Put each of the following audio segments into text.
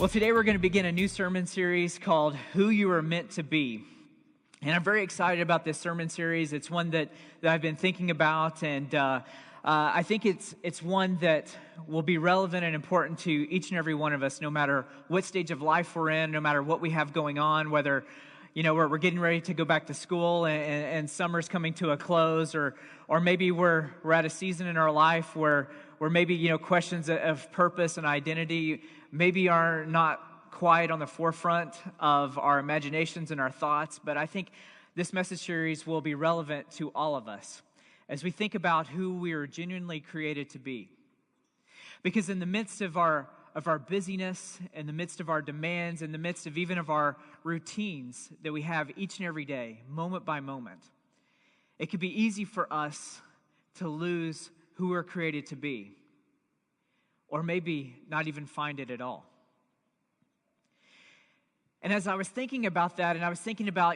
Well, today we're going to begin a new sermon series called Who You Are Meant to Be. And I'm very excited about this sermon series. It's one that I've been thinking about, and I think it's one that will be relevant and important to each and every one of us, no matter what stage of life we're in, no matter what we have going on, whether we're getting ready to go back to school and summer's coming to a close, or maybe we're at a season in our life where maybe questions of purpose and identity maybe are not quite on the forefront of our imaginations and our thoughts. But I think this message series will be relevant to all of us as we think about who we are genuinely created to be. Because in the midst of our busyness, in the midst of our demands, in the midst of even of our routines that we have each and every day, moment by moment, it can be easy for us to lose who we're created to be, or maybe not even find it at all. And as I was thinking about that, and I was thinking about,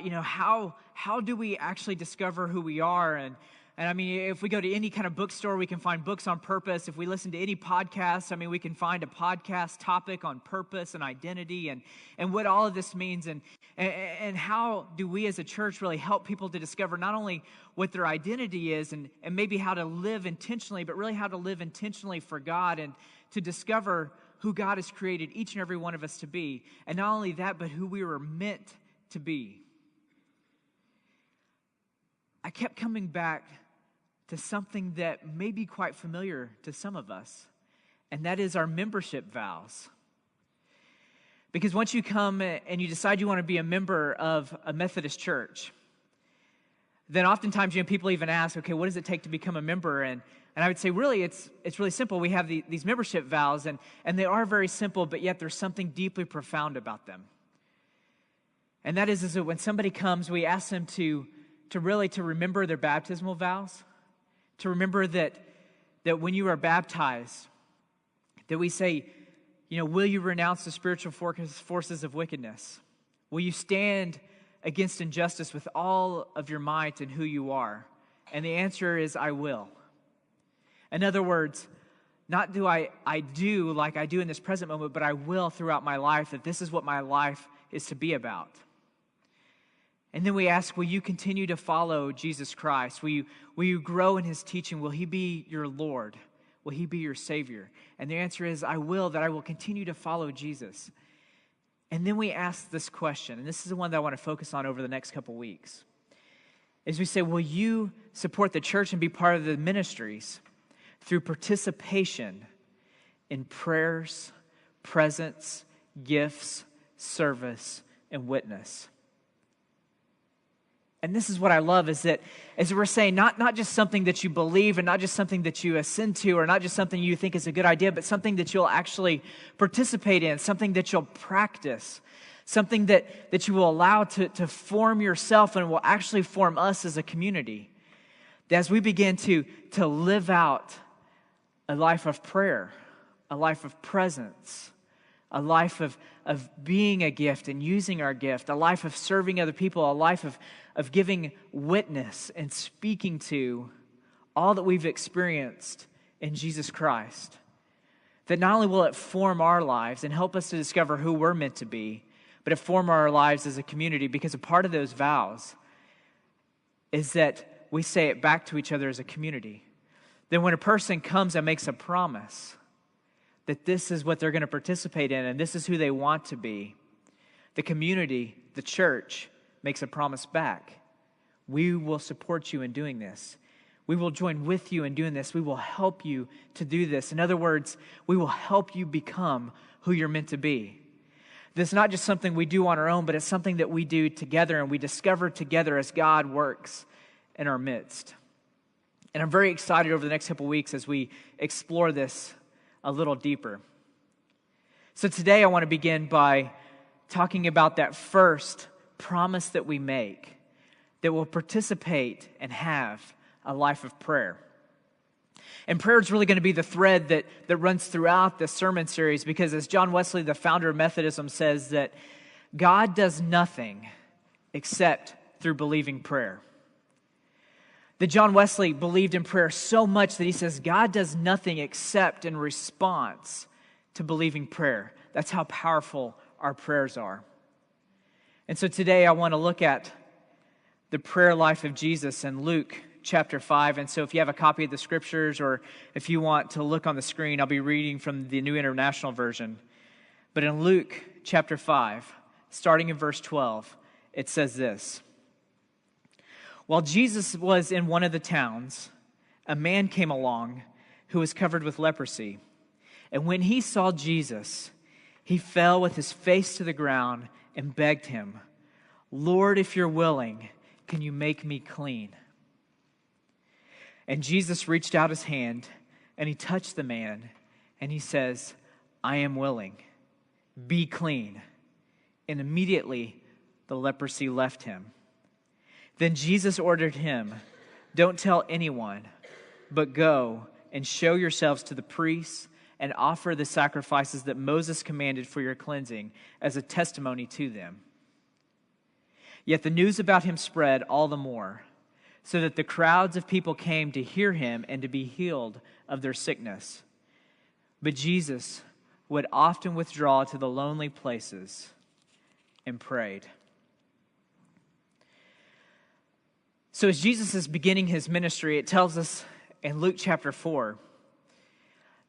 how do we actually discover who we are? And I mean, if we go to any kind of bookstore, we can find books on purpose. If we listen to any podcast, we can find a podcast topic on purpose and identity and what all of this means. And how do we as a church really help people to discover not only what their identity is and maybe how to live intentionally, but really how to live intentionally for God and to discover who God has created each and every one of us to be. And not only that, but who we were meant to be. I kept coming back to something that may be quite familiar to some of us, and that is our membership vows. Because once you come and you decide you want to be a member of a Methodist church, then oftentimes people even ask, okay, what does it take to become a member? And I would say, really, it's really simple. We have these membership vows, and they are very simple, but yet there's something deeply profound about them. And that is that when somebody comes, we ask them to remember their baptismal vows, to remember that when you are baptized, that we say, will you renounce the spiritual forces of wickedness? Will you stand against injustice with all of your might and who you are? And the answer is, I will. In other words, not do I do like I do in this present moment, but I will throughout my life, that this is what my life is to be about. And then we ask, will you continue to follow Jesus Christ? Will you grow in His teaching? Will He be your Lord? Will He be your Savior? And the answer is, I will, that I will continue to follow Jesus. And then we ask this question, and this is the one that I want to focus on over the next couple weeks, is we say, will you support the church and be part of the ministries through participation in prayers, presence, gifts, service, and witness? And this is what I love, is that as we're saying, not just something that you believe and not just something that you assent to or not just something you think is a good idea, but something that you'll actually participate in, something that you'll practice, something that you will allow to form yourself and will actually form us as a community. As we begin to live out a life of prayer, a life of presence, a life of being a gift and using our gift, a life of serving other people, a life of giving witness and speaking to all that we've experienced in Jesus Christ. That not only will it form our lives and help us to discover who we're meant to be, but it form our lives as a community, because a part of those vows is that we say it back to each other as a community. Then when a person comes and makes a promise that this is what they're going to participate in and this is who they want to be, the community, the church, makes a promise back. We will support you in doing this. We will join with you in doing this. We will help you to do this. In other words, we will help you become who you're meant to be. This is not just something we do on our own, but it's something that we do together and we discover together as God works in our midst. And I'm very excited over the next couple weeks as we explore this a little deeper. So today I want to begin by talking about that first promise that we make, that will participate and have a life of prayer. And prayer is really going to be the thread that runs throughout this sermon series, because as John Wesley, the founder of Methodism, says, that God does nothing except through believing prayer. That John Wesley believed in prayer so much that he says God does nothing except in response to believing prayer. That's how powerful our prayers are. And so today I want to look at the prayer life of Jesus in Luke chapter 5. And so if you have a copy of the scriptures or if you want to look on the screen, I'll be reading from the New International Version. But in Luke chapter 5, starting in verse 12, it says this: While Jesus was in one of the towns, a man came along who was covered with leprosy. And when he saw Jesus, he fell with his face to the ground and begged him, "Lord, if you're willing, can you make me clean?" And Jesus reached out his hand and he touched the man and he says, "I am willing. Be clean." And immediately the leprosy left him. Then Jesus ordered him, "Don't tell anyone, but go and show yourselves to the priests and offer the sacrifices that Moses commanded for your cleansing as a testimony to them." Yet the news about him spread all the more, so that the crowds of people came to hear him and to be healed of their sickness. But Jesus would often withdraw to the lonely places and prayed. So as Jesus is beginning his ministry, it tells us in Luke chapter 4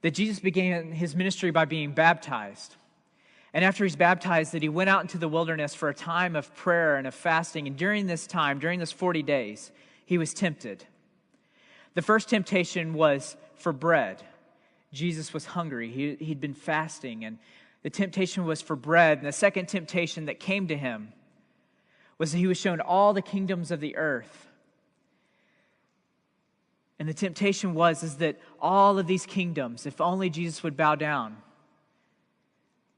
that Jesus began his ministry by being baptized. And after he's baptized, that he went out into the wilderness for a time of prayer and of fasting. And during this time, during this 40 days, he was tempted. The first temptation was for bread. Jesus was hungry. He'd been fasting, and the temptation was for bread. And the second temptation that came to him was that he was shown all the kingdoms of the earth. And the temptation is that all of these kingdoms, if only Jesus would bow down,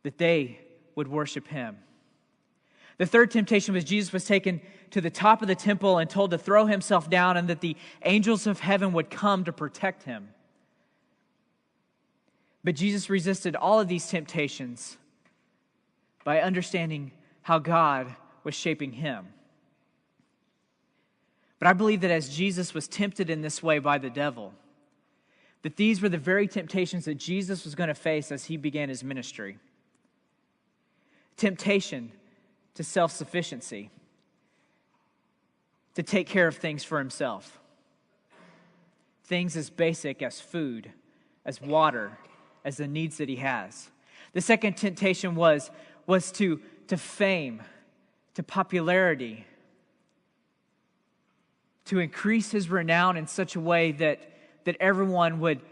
that they would worship him. The third temptation was Jesus was taken to the top of the temple and told to throw himself down and that the angels of heaven would come to protect him. But Jesus resisted all of these temptations by understanding how God was shaping him. But I believe that as Jesus was tempted in this way by the devil, that these were the very temptations that Jesus was going to face as he began his ministry. Temptation to self-sufficiency, to take care of things for himself. Things as basic as food, as water, as the needs that he has. The second temptation was to fame, to popularity, to increase his renown in such a way that everyone would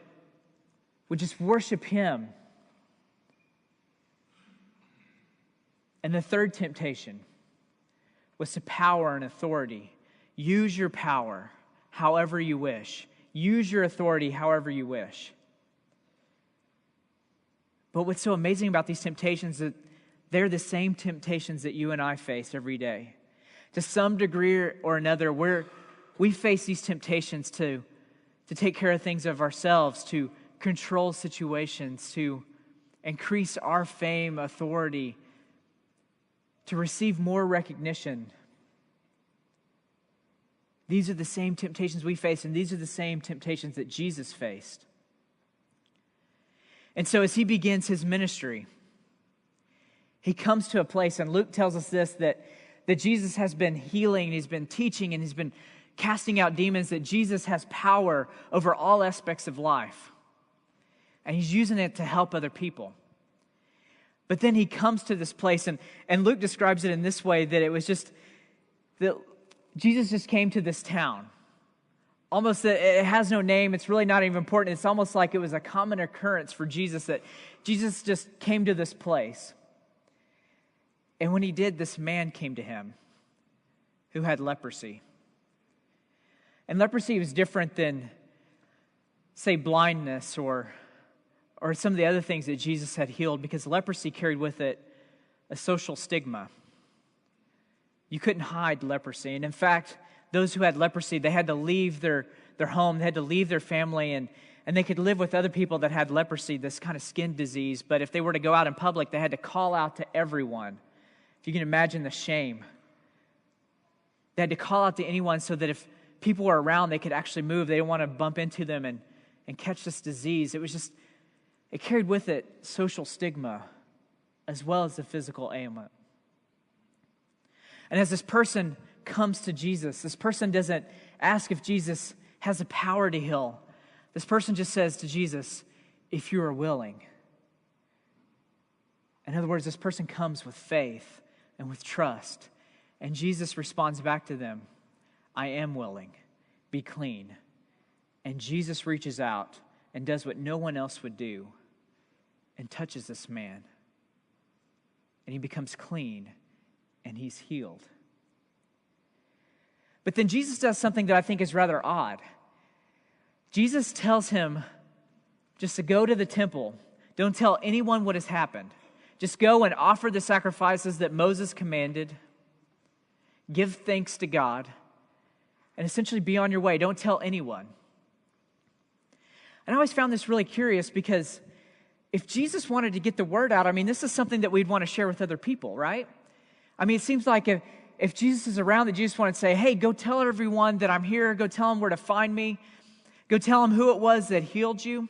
just worship him. And the third temptation was to power and authority. Use your power however you wish. Use your authority however you wish. But what's so amazing about these temptations is that they're the same temptations that you and I face every day. To some degree or another, we face these temptations to take care of things of ourselves, to control situations, to increase our fame, authority, to receive more recognition. These are the same temptations we face, and these are the same temptations that Jesus faced. And so as he begins his ministry, he comes to a place, and Luke tells us this, that Jesus has been healing, he's been teaching, and he's been casting out demons, that Jesus has power over all aspects of life. And he's using it to help other people. But then he comes to this place, and Luke describes it in this way, that it was just, that Jesus just came to this town. Almost, it has no name, it's really not even important. It's almost like it was a common occurrence for Jesus, that Jesus just came to this place. And when he did, this man came to him who had leprosy. And leprosy was different than, say, blindness or some of the other things that Jesus had healed, because leprosy carried with it a social stigma. You couldn't hide leprosy. And in fact, those who had leprosy, they had to leave their home, they had to leave their family, and they could live with other people that had leprosy, this kind of skin disease. But if they were to go out in public, they had to call out to everyone. If you can imagine the shame. They had to call out to anyone so that if people were around, they could actually move. They didn't want to bump into them and catch this disease. It carried with it social stigma. as well as the physical ailment. And as this person comes to Jesus, this person doesn't ask if Jesus has the power to heal. This person just says to Jesus, if you are willing. In other words, this person comes with faith and with trust. And Jesus responds back to them, I am willing, be clean. And Jesus reaches out and does what no one else would do and touches this man. And he becomes clean and he's healed. But then Jesus does something that I think is rather odd. Jesus tells him just to go to the temple. Don't tell anyone what has happened. Just go and offer the sacrifices that Moses commanded. Give thanks to God. And essentially be on your way. Don't tell anyone. And I always found this really curious because if Jesus wanted to get the word out, I mean, this is something that we'd want to share with other people, right? I mean, it seems like if Jesus is around, that Jesus wanted to say, hey, go tell everyone that I'm here. Go tell them where to find me. Go tell them who it was that healed you.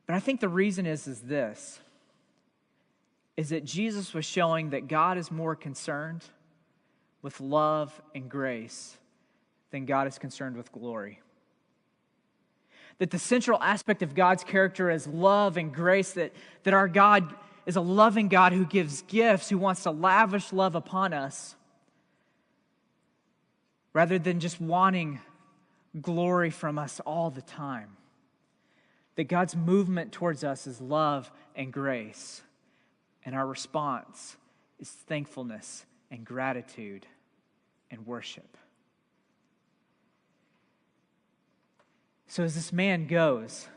But I think the reason is this, is that Jesus was showing that God is more concerned with love and grace than God is concerned with glory. That the central aspect of God's character is love and grace, that our God is a loving God who gives gifts, who wants to lavish love upon us, rather than just wanting glory from us all the time. That God's movement towards us is love and grace, and our response is thankfulness and gratitude and worship. So as this man goes,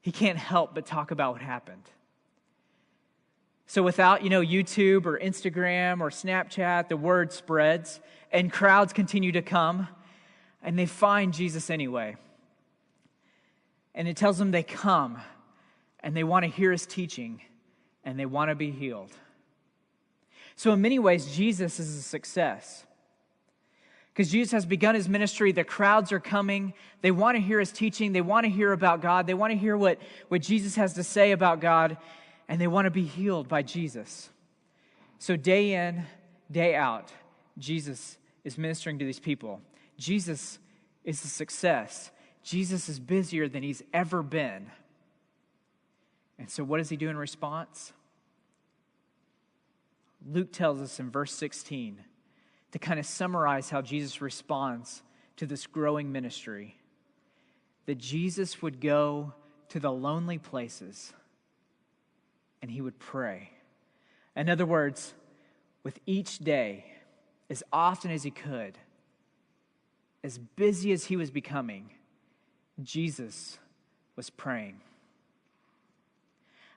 he can't help but talk about what happened. So without, YouTube or Instagram or Snapchat, the word spreads and crowds continue to come and they find Jesus anyway. And it tells them they come and they want to hear his teaching and they want to be healed. So in many ways, Jesus is a success. Because Jesus has begun his ministry, the crowds are coming, they want to hear his teaching, they want to hear about God, they want to hear what Jesus has to say about God, and they want to be healed by Jesus. So day in, day out, Jesus is ministering to these people. Jesus is a success. Jesus is busier than he's ever been. And so what does he do in response? Luke tells us in verse 16, to kind of summarize how Jesus responds to this growing ministry, that Jesus would go to the lonely places and he would pray. In other words, with each day, as often as he could, as busy as he was becoming, Jesus was praying.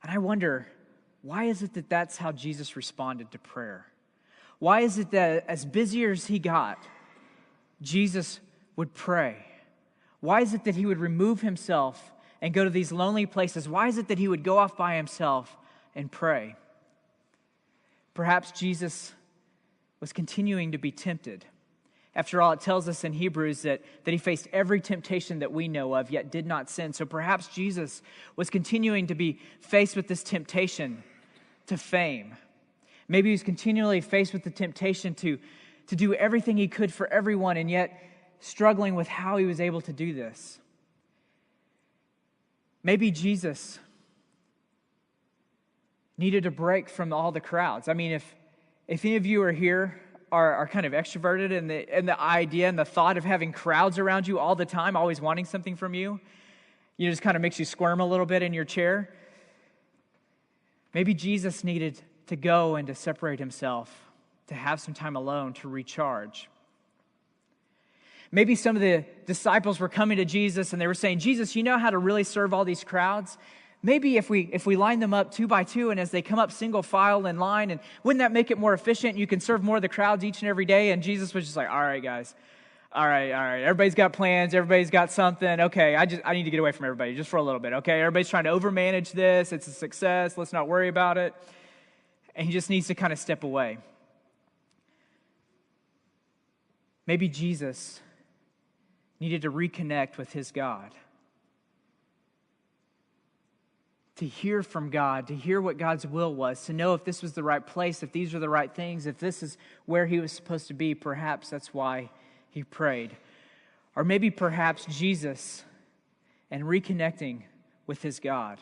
And I wonder, why is it that that's how Jesus responded to prayer? Why is it that as busy as he got, Jesus would pray? Why is it that he would remove himself and go to these lonely places? Why is it that he would go off by himself and pray? Perhaps Jesus was continuing to be tempted. After all, it tells us in Hebrews that he faced every temptation that we know of, yet did not sin. So perhaps Jesus was continuing to be faced with this temptation to fame. Maybe he was continually faced with the temptation to do everything he could for everyone, and yet struggling with how he was able to do this. Maybe Jesus needed a break from all the crowds. I mean, if any of you are here are kind of extroverted and the idea and the thought of having crowds around you all the time, always wanting something from you, just kind of makes you squirm a little bit in your chair. Maybe Jesus needed to go and to separate himself, to have some time alone, to recharge. Maybe some of the disciples were coming to Jesus and they were saying, Jesus, you know how to really serve all these crowds? Maybe if we line them up 2 by 2 and as they come up single file in line, and wouldn't that make it more efficient? You can serve more of the crowds each and every day. And Jesus was just like, all right, guys. All right. Everybody's got plans. Everybody's got something. Okay, I need to get away from everybody just for a little bit. Okay, everybody's trying to overmanage this. It's a success. Let's not worry about it. And he just needs to kind of step away. Maybe Jesus needed to reconnect with his God, to hear from God, to hear what God's will was, to know if this was the right place, if these were the right things, if this is where he was supposed to be. Perhaps that's why he prayed. Or maybe perhaps Jesus and reconnecting with his God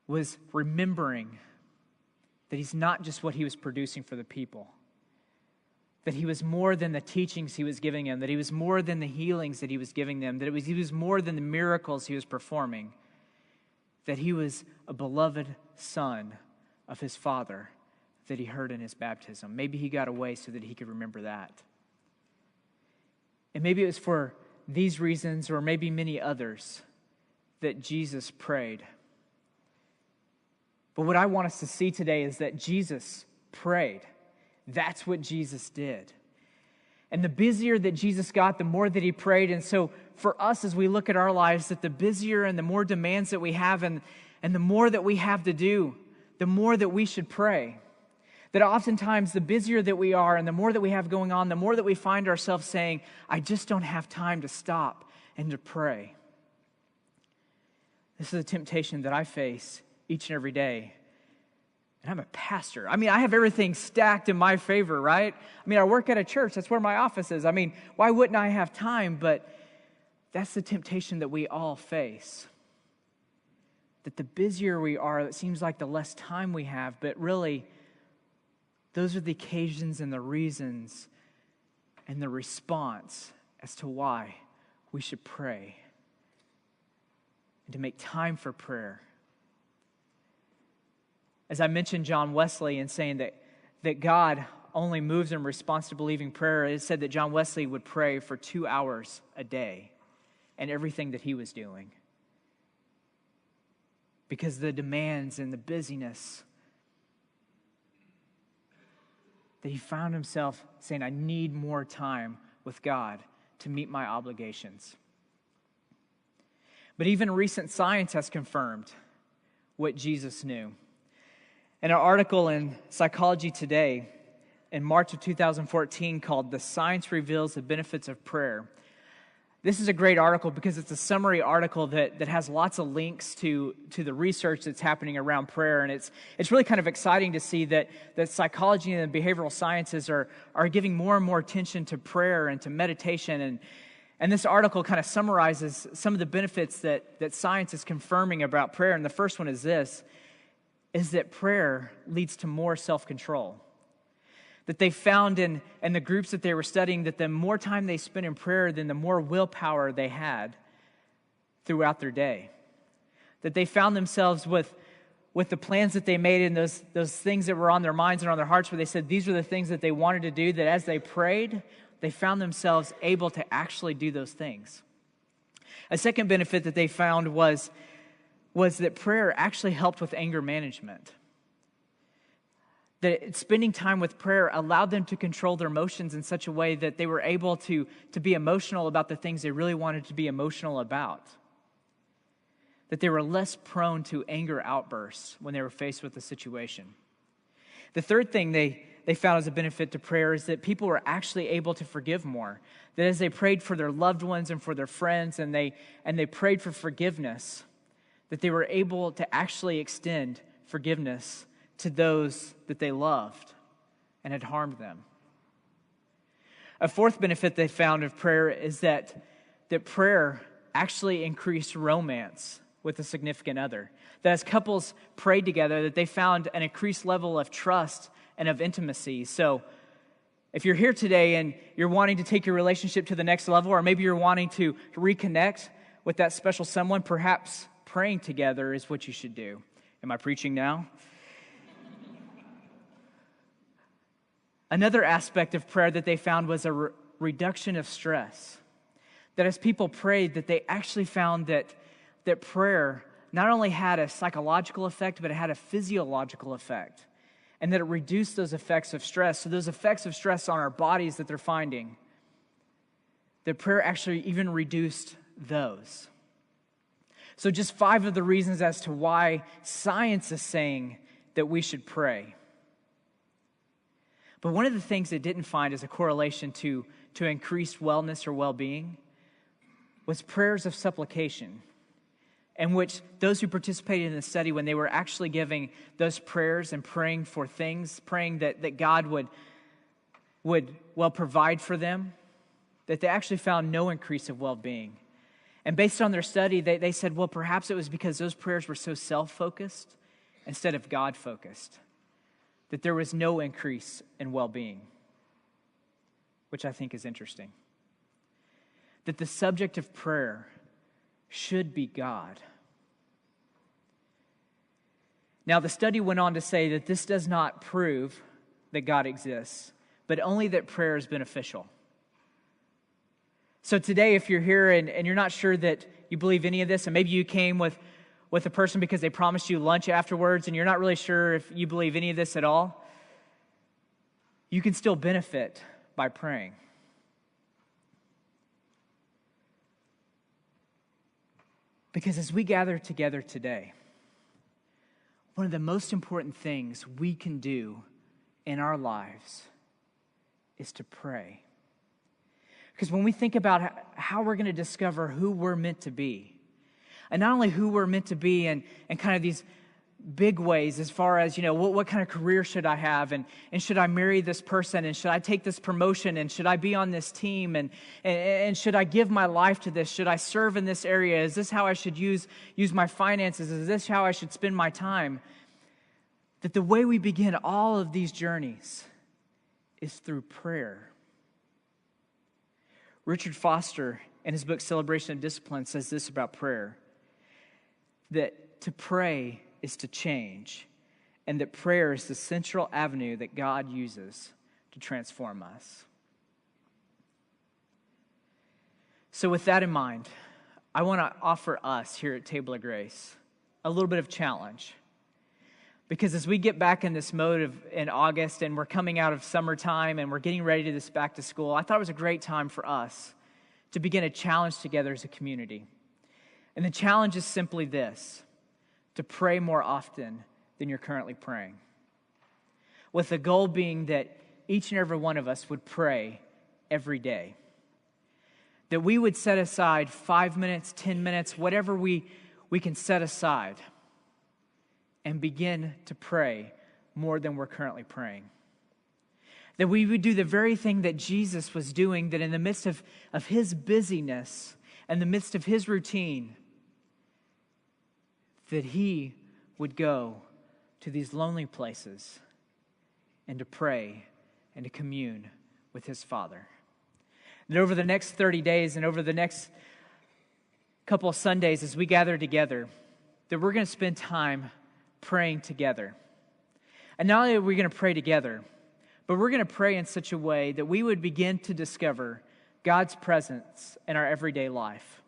was remembering that he's not just what he was producing for the people, that he was more than the teachings he was giving them, that he was more than the healings that he was giving them, that he was more than the miracles he was performing, that he was a beloved son of his Father that he heard in his baptism. Maybe he got away so that he could remember that. And maybe it was for these reasons, or maybe many others, that Jesus prayed. But what I want us to see today is that Jesus prayed. That's what Jesus did. And the busier that Jesus got, the more that he prayed. And so for us, as we look at our lives, that the busier and the more demands that we have and the more that we have to do, the more that we should pray. That oftentimes the busier that we are and the more that we have going on, the more that we find ourselves saying, I just don't have time to stop and to pray. This is a temptation that I face each and every day. And I'm a pastor. I mean, I have everything stacked in my favor, right? I mean, I work at a church. That's where my office is. I mean, why wouldn't I have time? But that's the temptation that we all face. That the busier we are, it seems like the less time we have. But really, those are the occasions and the reasons and the response as to why we should pray and to make time for prayer. As I mentioned John Wesley in saying that God only moves in response to believing prayer, it said that John Wesley would pray for 2 hours a day and everything that he was doing. Because the demands and the busyness, that he found himself saying, I need more time with God to meet my obligations. But even recent science has confirmed what Jesus knew. In an article in Psychology Today in March of 2014 called The Science Reveals the Benefits of Prayer. This is a great article because it's a summary article that has lots of links to the research that's happening around prayer. And it's really kind of exciting to see that psychology and the behavioral sciences are giving more and more attention to prayer and to meditation. And this article kind of summarizes some of the benefits that science is confirming about prayer. And the first one is this, is that prayer leads to more self-control. That they found in the groups that they were studying that the more time they spent in prayer, then the more willpower they had throughout their day. That they found themselves with the plans that they made and those things that were on their minds and on their hearts, where they said these were the things that they wanted to do, that as they prayed, they found themselves able to actually do those things. A second benefit that they found was that prayer actually helped with anger management. That spending time with prayer allowed them to control their emotions in such a way that they were able to be emotional about the things they really wanted to be emotional about. That they were less prone to anger outbursts when they were faced with a situation. The third thing they found as a benefit to prayer is that people were actually able to forgive more. That as they prayed for their loved ones and for their friends and they prayed for forgiveness, that they were able to actually extend forgiveness to those that they loved and had harmed them. A fourth benefit they found of prayer is that prayer actually increased romance with a significant other. That as couples prayed together, that they found an increased level of trust and of intimacy. So if you're here today and you're wanting to take your relationship to the next level, or maybe you're wanting to reconnect with that special someone, perhaps praying together is what you should do. Am I preaching now? Another aspect of prayer that they found was a reduction of stress. That as people prayed, that they actually found that prayer not only had a psychological effect, but it had a physiological effect. And that it reduced those effects of stress. So those effects of stress on our bodies that they're finding, that prayer actually even reduced those. So just 5 of the reasons as to why science is saying that we should pray. But one of the things they didn't find as a correlation to increased wellness or well-being was prayers of supplication. in which those who participated in the study, when they were actually giving those prayers and praying for things, praying that God would provide for them, that they actually found no increase of well-being. And based on their study, they said, well, perhaps it was because those prayers were so self-focused instead of God-focused, that there was no increase in well-being, which I think is interesting. That the subject of prayer should be God. Now, the study went on to say that this does not prove that God exists, but only that prayer is beneficial. So today, if you're here and you're not sure that you believe any of this, and maybe you came with a person because they promised you lunch afterwards, and you're not really sure if you believe any of this at all, you can still benefit by praying. Because as we gather together today, one of the most important things we can do in our lives is to pray. Because when we think about how we're going to discover who we're meant to be, and not only who we're meant to be in kind of these big ways as far as, what kind of career should I have, and should I marry this person, and should I take this promotion, and should I be on this team, and should I give my life to this? Should I serve in this area? Is this how I should use my finances? Is this how I should spend my time? That the way we begin all of these journeys is through prayer. Richard Foster, in his book Celebration of Discipline, says this about prayer, that to pray is to change, and that prayer is the central avenue that God uses to transform us. So with that in mind, I want to offer us here at Table of Grace a little bit of challenge. Because as we get back in this mode in August, and we're coming out of summertime, and we're getting ready to this back to school, I thought it was a great time for us to begin a challenge together as a community. And the challenge is simply this: to pray more often than you're currently praying. With the goal being that each and every one of us would pray every day. That we would set aside 5 minutes, 10 minutes, whatever we can set aside, and begin to pray more than we're currently praying. That we would do the very thing that Jesus was doing, that in the midst of his busyness, in the midst of his routine, that he would go to these lonely places and to pray and to commune with his Father. That over the next 30 days and over the next couple of Sundays as we gather together, that we're going to spend time praying together. And not only are we going to pray together, but we're going to pray in such a way that we would begin to discover God's presence in our everyday life.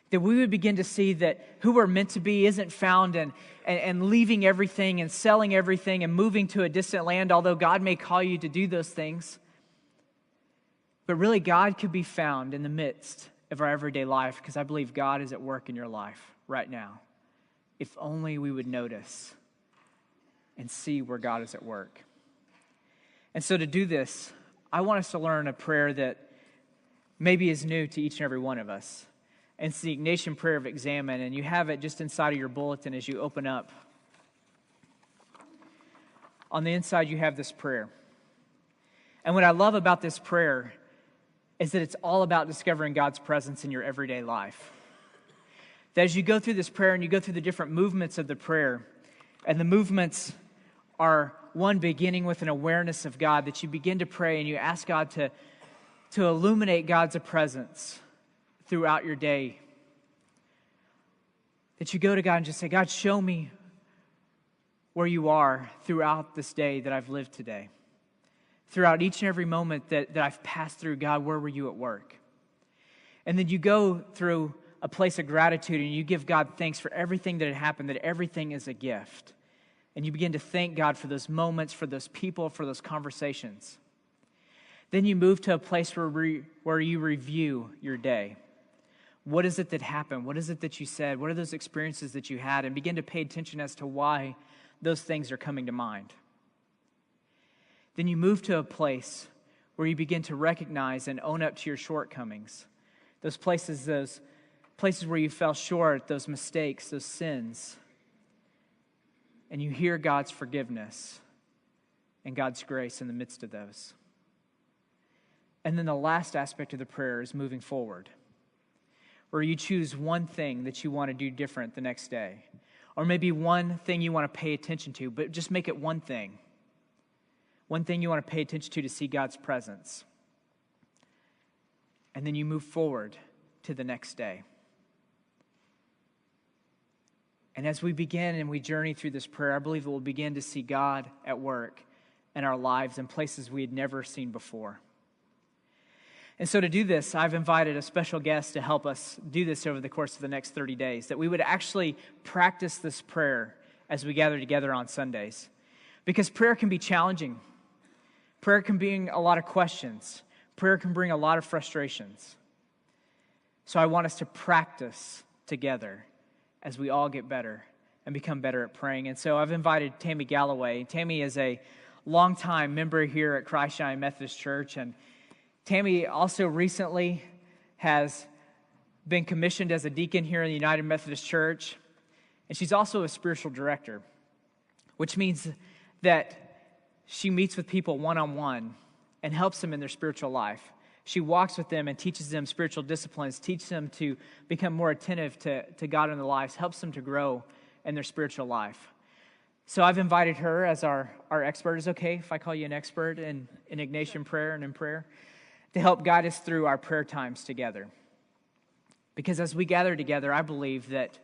That we would begin to see that who we're meant to be isn't found in leaving everything and selling everything and moving to a distant land, although God may call you to do those things. But really, God could be found in the midst of our everyday life, because I believe God is at work in your life right now. If only we would notice and see where God is at work. And so to do this, I want us to learn a prayer that maybe is new to each and every one of us. And it's the Ignatian Prayer of Examen, and you have it just inside of your bulletin as you open up. On the inside, you have this prayer. And what I love about this prayer is that it's all about discovering God's presence in your everyday life. That as you go through this prayer and you go through the different movements of the prayer, and the movements are one beginning with an awareness of God, that you begin to pray and you ask God to illuminate God's presence throughout your day. That you go to God and just say, God, show me where you are throughout this day that I've lived today. Throughout each and every moment that I've passed through, God, where were you at work? And then you go through a place of gratitude and you give God thanks for everything that had happened, that everything is a gift. And you begin to thank God for those moments, for those people, for those conversations. Then you move to a place where you review your day. What is it that happened? What is it that you said? What are those experiences that you had? And begin to pay attention as to why those things are coming to mind. Then you move to a place where you begin to recognize and own up to your shortcomings. Those places, places where you fell short, those mistakes, those sins, and you hear God's forgiveness and God's grace in the midst of those. And then the last aspect of the prayer is moving forward, where you choose one thing that you want to do different the next day, or maybe one thing you want to pay attention to, but just make it one thing. One thing you want to pay attention to see God's presence. And then you move forward to the next day. And as we begin and we journey through this prayer, I believe that we'll begin to see God at work in our lives in places we had never seen before. And so to do this, I've invited a special guest to help us do this over the course of the next 30 days, that we would actually practice this prayer as we gather together on Sundays. Because prayer can be challenging. Prayer can bring a lot of questions. Prayer can bring a lot of frustrations. So I want us to practice together as we all get better and become better at praying. And so I've invited Tammy Galloway. Tammy is a longtime member here at Christ Shine Methodist Church. And Tammy also recently has been commissioned as a deacon here in the United Methodist Church. And she's also a spiritual director, which means that she meets with people one-on-one and helps them in their spiritual life. She walks with them and teaches them spiritual disciplines, teaches them to become more attentive to God in their lives, helps them to grow in their spiritual life. So I've invited her as our expert. Is it okay if I call you an expert in Ignatian prayer and in prayer? To help guide us through our prayer times together. Because as we gather together, I believe that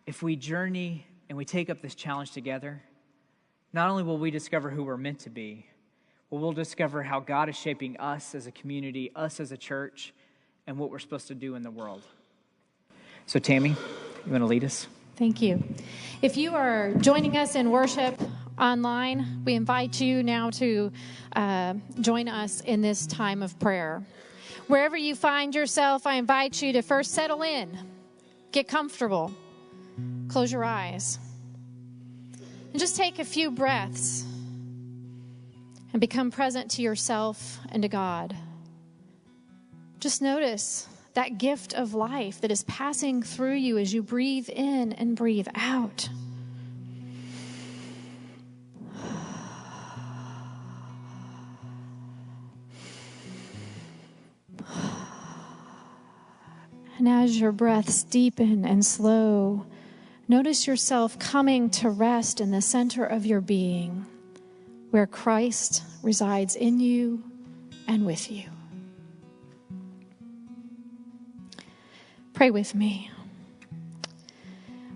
if we journey and we take up this challenge together, not only will we discover who we're meant to be, but we'll discover how God is shaping us as a community, us as a church, and what we're supposed to do in the world. So Tammy, you want to lead us? Thank you. If you are joining us in worship online, we invite you now to join us in this time of prayer. Wherever you find yourself, I invite you to first settle in, get comfortable, close your eyes, and just take a few breaths and become present to yourself and to God. Just notice that gift of life that is passing through you as you breathe in and breathe out. And as your breaths deepen and slow, notice yourself coming to rest in the center of your being, where Christ resides in you and with you. Pray with me.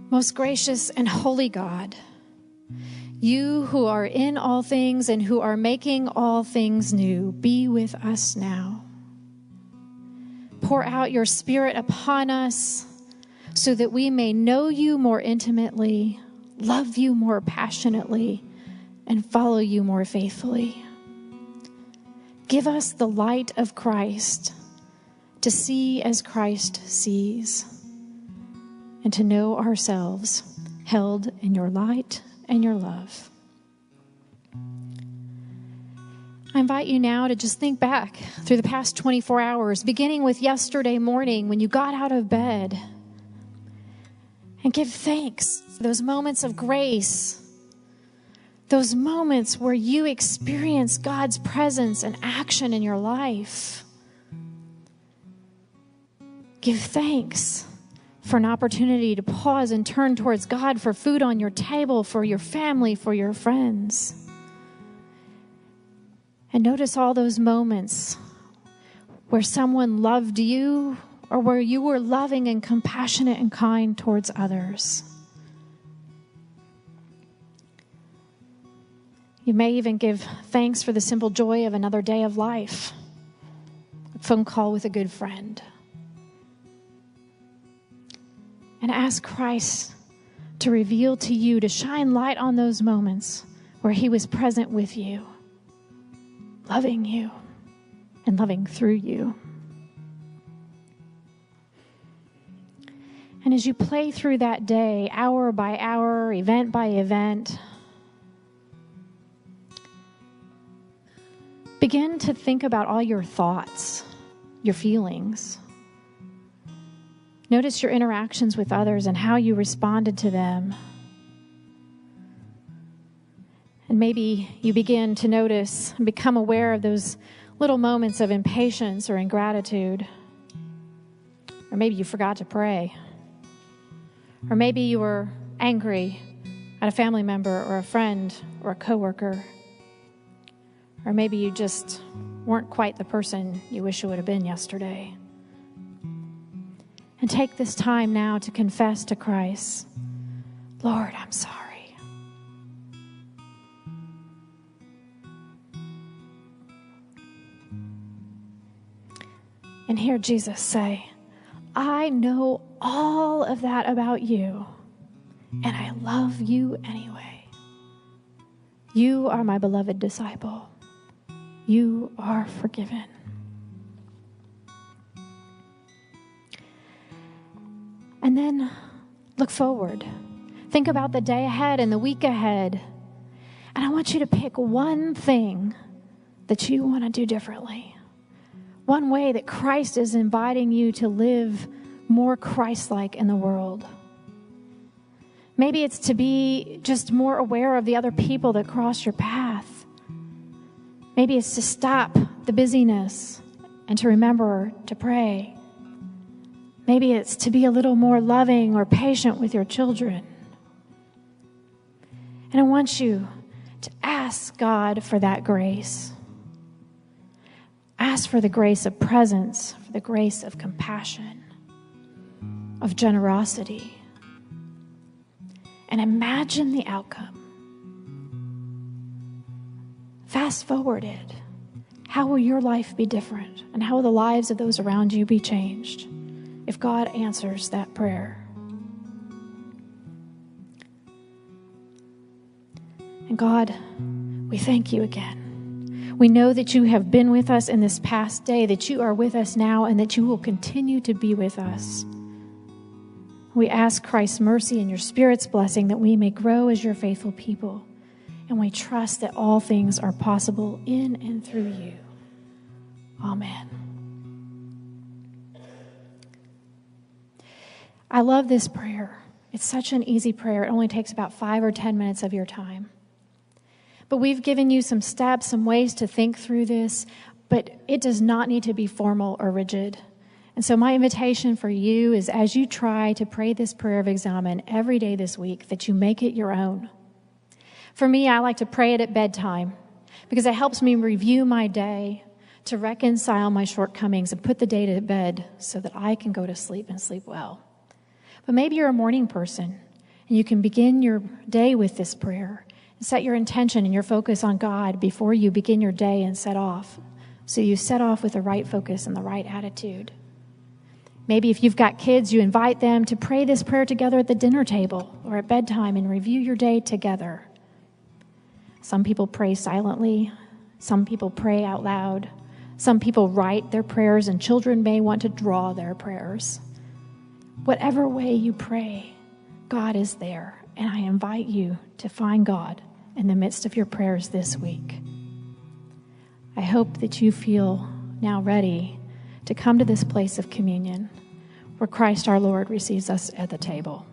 Most gracious and holy God, you who are in all things and who are making all things new, be with us now. Pour out your Spirit upon us so that we may know you more intimately, love you more passionately, and follow you more faithfully. Give us the light of Christ to see as Christ sees, and to know ourselves held in your light and your love. I invite you now to just think back through the past 24 hours, beginning with yesterday morning when you got out of bed, and give thanks for those moments of grace, those moments where you experience God's presence and action in your life. Give thanks for an opportunity to pause and turn towards God for food on your table, for your family, for your friends. And notice all those moments where someone loved you or where you were loving and compassionate and kind towards others. You may even give thanks for the simple joy of another day of life, a phone call with a good friend. And ask Christ to reveal to you, to shine light on those moments where he was present with you, loving you and loving through you. And as you play through that day, hour by hour, event by event, begin to think about all your thoughts, your feelings. Notice your interactions with others and how you responded to them. And maybe you begin to notice and become aware of those little moments of impatience or ingratitude. Or maybe you forgot to pray. Or maybe you were angry at a family member or a friend or a coworker. Or maybe you just weren't quite the person you wish you would have been yesterday. And take this time now to confess to Christ, Lord, I'm sorry. And hear Jesus say, I know all of that about you, and I love you anyway. You are my beloved disciple. You are forgiven. And then look forward. Think about the day ahead and the week ahead. And I want you to pick one thing that you want to do differently. One way that Christ is inviting you to live more Christ-like in the world. Maybe it's to be just more aware of the other people that cross your path. Maybe it's to stop the busyness and to remember to pray. Maybe it's to be a little more loving or patient with your children. And I want you to ask God for that grace. Ask for the grace of presence, for the grace of compassion, of generosity. And imagine the outcome. Fast forward it. How will your life be different? And how will the lives of those around you be changed if God answers that prayer? And God, we thank you again. We know that you have been with us in this past day, that you are with us now, and that you will continue to be with us. We ask Christ's mercy and your Spirit's blessing that we may grow as your faithful people. And we trust that all things are possible in and through you. Amen. I love this prayer. It's such an easy prayer. It only takes about 5 or 10 minutes of your time. But we've given you some steps, some ways to think through this, but it does not need to be formal or rigid. And so my invitation for you is, as you try to pray this prayer of examen every day this week, that you make it your own. For me, I like to pray it at bedtime because it helps me review my day, to reconcile my shortcomings and put the day to bed so that I can go to sleep and sleep well. But maybe you're a morning person and you can begin your day with this prayer and set your intention and your focus on God before you begin your day and set off. So you set off with the right focus and the right attitude. Maybe if you've got kids, you invite them to pray this prayer together at the dinner table or at bedtime and review your day together. Some people pray silently. Some people pray out loud. Some people write their prayers, and children may want to draw their prayers. Whatever way you pray, God is there, and I invite you to find God in the midst of your prayers this week. I hope that you feel now ready to come to this place of communion where Christ our Lord receives us at the table.